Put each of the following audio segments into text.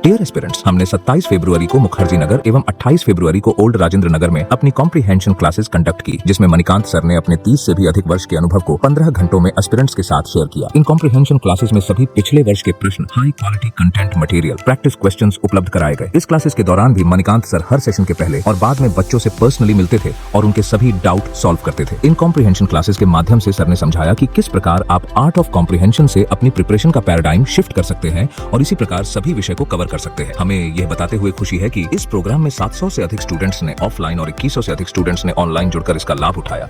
Dear aspirants, हमने 27 फरवरी को मुखर्जी नगर एवं 28 फरवरी को ओल्ड राजेंद्र नगर में अपनी कॉम्प्रिहेंशन क्लासेस कंडक्ट की, जिसमें मणिकांत सर ने अपने 30 से भी अधिक वर्ष के अनुभव को 15 घंटों में एस्पिरेंट्स के साथ शेयर किया। इन कॉम्प्रिहेंशन क्लासेस में सभी पिछले वर्ष के प्रश्न, high quality content material, practice questions उपलब्ध कराए गए। इस क्लासेस के दौरान भी मणिकांत सर हर सेशन के पहले और बाद में बच्चों से पर्सनली मिलते थे और उनके सभी डाउट सॉल्व करते थे। इन कॉम्प्रिहेंशन क्लासेस के माध्यम से सर ने समझाया कि किस प्रकार आप आर्ट ऑफ कॉम्प्रिहेंशन से अपनी प्रिपरेशन का पैराडाइम शिफ्ट कर सकते हैं और इसी प्रकार सभी विषय को कवर कर सकते हैं। हमें यह बताते हुए खुशी है कि इस प्रोग्राम में 700 से अधिक स्टूडेंट्स ने ऑफलाइन और 2100 से अधिक स्टूडेंट्स ने ऑनलाइन जुड़कर इसका लाभ उठाया।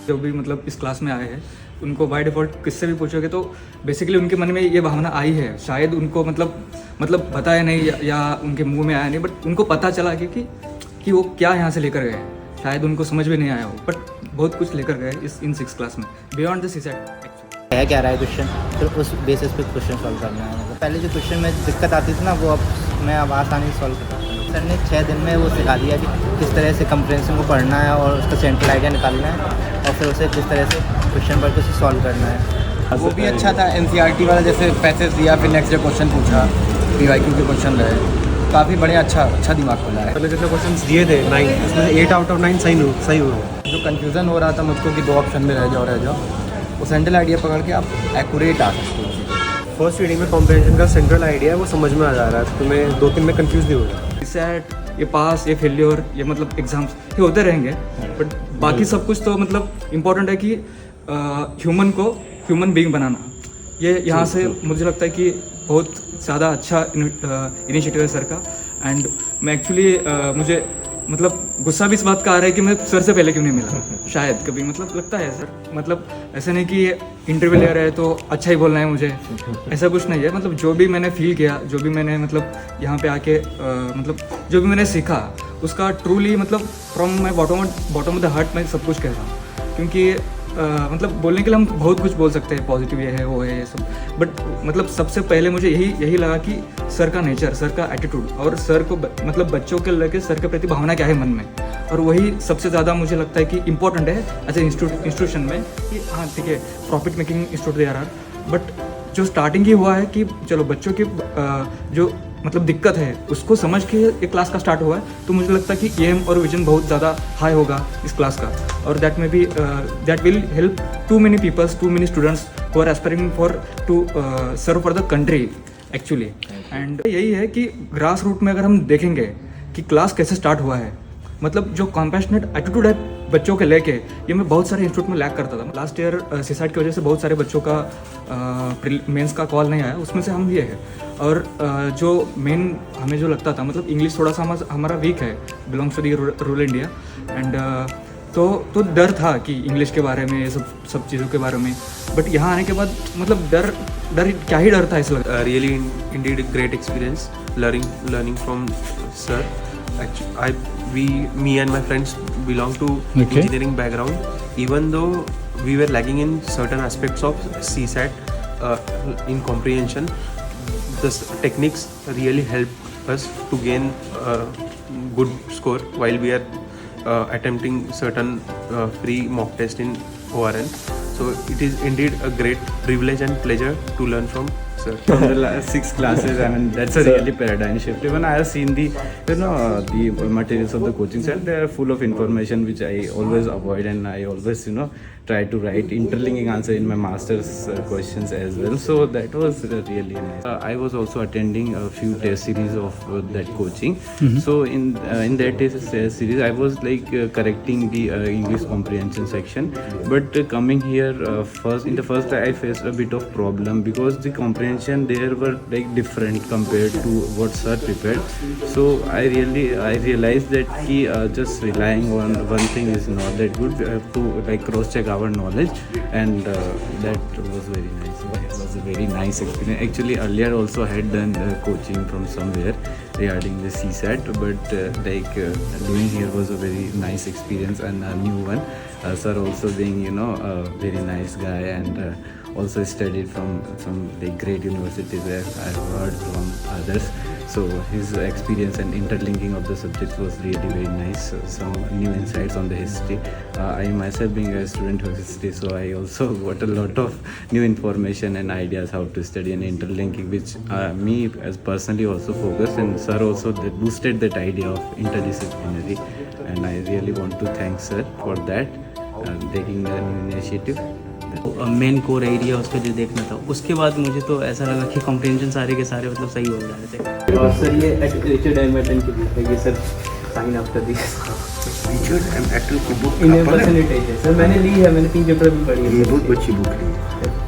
जो भी मतलब इस क्लास में आए हैं उनको बाय डिफ़ॉल्ट किससे भी पूछोगे तो बेसिकली उनके मन में ये भावना आई है, शायद उनको मतलब बताया नहीं या उनके मुंह में आया नहीं, बट उनको पता चला कि वो क्या यहाँ से लेकर गए। शायद उनको समझ में नहीं आया हो, बट बहुत कुछ लेकर गए इन 6 क्लास में बियॉन्ड द सीसेट। है क्या रहा है क्वेश्चन, फिर उस बेसिस पे क्वेश्चन सॉल्व करना है। मतलब पहले जो क्वेश्चन में दिक्कत आती थी ना, वो अब मैं आसानी से सॉल्व करता हूँ। सर ने 6 दिन में वो सिखा दिया कि किस तरह से कंप्रेंशन को पढ़ना है और उसका सेंट्रल आइडिया निकालना है और फिर उसे किस तरह से क्वेश्चन पर उसे सॉल्व करना है। वो भी अच्छा था। NCERT वाला जैसे पैसेज दिया, फिर नेक्स्ट डे क्वेश्चन पूछा, PYQ के क्वेश्चन रहे, काफ़ी बढ़िया अच्छा दिमाग खुला है। पहले जैसे क्वेश्चंस दिए थे 9, उसमें 8 आउट ऑफ 9 सही हुए। जो कन्फ्यूज़न हो रहा था मुझको कि 2 ऑप्शन में रह जाओ, वो सेंट्रल आइडिया पकड़ के आप एक्यूरेट आ सकते हो। फर्स्ट रीडिंग में कॉम्प्रिहेंशन का सेंट्रल आइडिया है, वो समझ में आ जा रहा है, तुम्हें 2-3 में कंफ्यूज नहीं हो रहा। सेट, ये पास, ये फेलियर, ये मतलब एग्जाम्स ये होते रहेंगे, बट बाकी सब कुछ तो मतलब इम्पोर्टेंट है कि ह्यूमन बीइंग बनाना। ये यहाँ से मुझे लगता है कि बहुत ज़्यादा अच्छा इनिशिएटिव है सर का। एंड मैं एक्चुअली मुझे मतलब गुस्सा भी इस बात का आ रहा है कि मैं सर से पहले क्यों नहीं मिला। शायद कभी मतलब लगता है सर, मतलब ऐसा नहीं कि इंटरव्यू ले रहे हैं तो अच्छा ही बोलना है मुझे, ऐसा कुछ नहीं है। मतलब जो भी मैंने फील किया, जो भी मैंने मतलब यहाँ पे आके मतलब जो भी मैंने सीखा, उसका ट्रूली मतलब from my bottom of the heart मैं सब कुछ कह रहा हूँ। क्योंकि मतलब बोलने के लिए हम बहुत कुछ बोल सकते हैं, पॉजिटिव ये है वो है ये सब, बट मतलब सबसे पहले मुझे यही लगा कि सर का नेचर, सर का एटीट्यूड और सर को मतलब बच्चों के लेके सर के प्रति भावना क्या है मन में, और वही सबसे ज़्यादा मुझे लगता है कि इम्पोर्टेंट है एज ए इंस्टीट्यूशन में। कि हाँ ठीक है, प्रॉफिट मेकिंग इंस्टीट्यूट दे रहा है, बट जो स्टार्टिंग ही हुआ है कि चलो बच्चों की जो मतलब दिक्कत है उसको समझ के एक क्लास का स्टार्ट हुआ है, तो मुझे लगता है कि एम और विजन बहुत ज़्यादा हाई होगा इस क्लास का, और that will help to many peoples, to many students who are aspiring for to serve for the country actually. And यही है कि ग्रास रूट में अगर हम देखेंगे कि क्लास कैसे स्टार्ट हुआ है, मतलब जो कॉम्पैशनेट एटीट्यूड है बच्चों के लेके, ये मैं बहुत सारे इंस्टीट्यूट में लैक करता था। लास्ट ईयर सीसाइट की वजह से बहुत सारे बच्चों का मेंस का कॉल नहीं आया, उसमें से हम ये है। और जो मेन हमें जो लगता था, मतलब इंग्लिश थोड़ा सा हमारा वीक है, belongs to the rural India, and तो डर था कि इंग्लिश के बारे में, ये सब चीज़ों के बारे में, बट यहाँ आने के बाद मतलब डर क्या ही डर था इस लगता। Really indeed a great experience learning from sir. Actually, me and my friends belong to engineering background. Even though we were lagging in certain aspects of CSAT in comprehension, the techniques really helped us to gain good score while we are attempting certain free mock test in ORN. So it is indeed a great privilege and pleasure to learn from sir. From the last 6 classes, I mean that's a really paradigm shift. Even I have seen the the materials of the coaching center. They are full of information which I always avoid, and I always try to write interlinking answer in my master's questions as well. So that was really nice. I was also attending a few test series of that coaching. So in that test series, I was like correcting the English comprehension section. But coming here in the first I faced a bit of problem because the comprehension there were like different compared to what sir prepared. So I realized that just relying on one thing is not that good. We have to like cross check our knowledge, and that was very nice. It was a very nice experience. Actually earlier also I had done coaching from somewhere regarding the CSAT, but doing here was a very nice experience and a new one. Sir also being a very nice guy, and also studied from some like great universities where I've heard from others. So his experience and interlinking of the subjects was really very nice. Some new insights on the history. I myself being a student of history, so I also got a lot of new information and ideas how to study and interlinking, which me as personally also focused, and sir also that boosted that idea of interdisciplinary. And I really want to thank sir for that, taking the new initiative. Main core area उसका जो देखना था, उसके बाद मुझे तो ऐसा लगा कि कॉम्प्रिहेंशन सारे के सारे मतलब सही हो जा रहे थे। और सर ये रिचर्ड एमर्टन की बुक है, ये sir sign after this Richard Emerton की बुक इन परसेंटेज है सर, मैंने ली है, मैंने 3 चैप्टर भी पढ़ी है। ये बहुत अच्छी बुक है।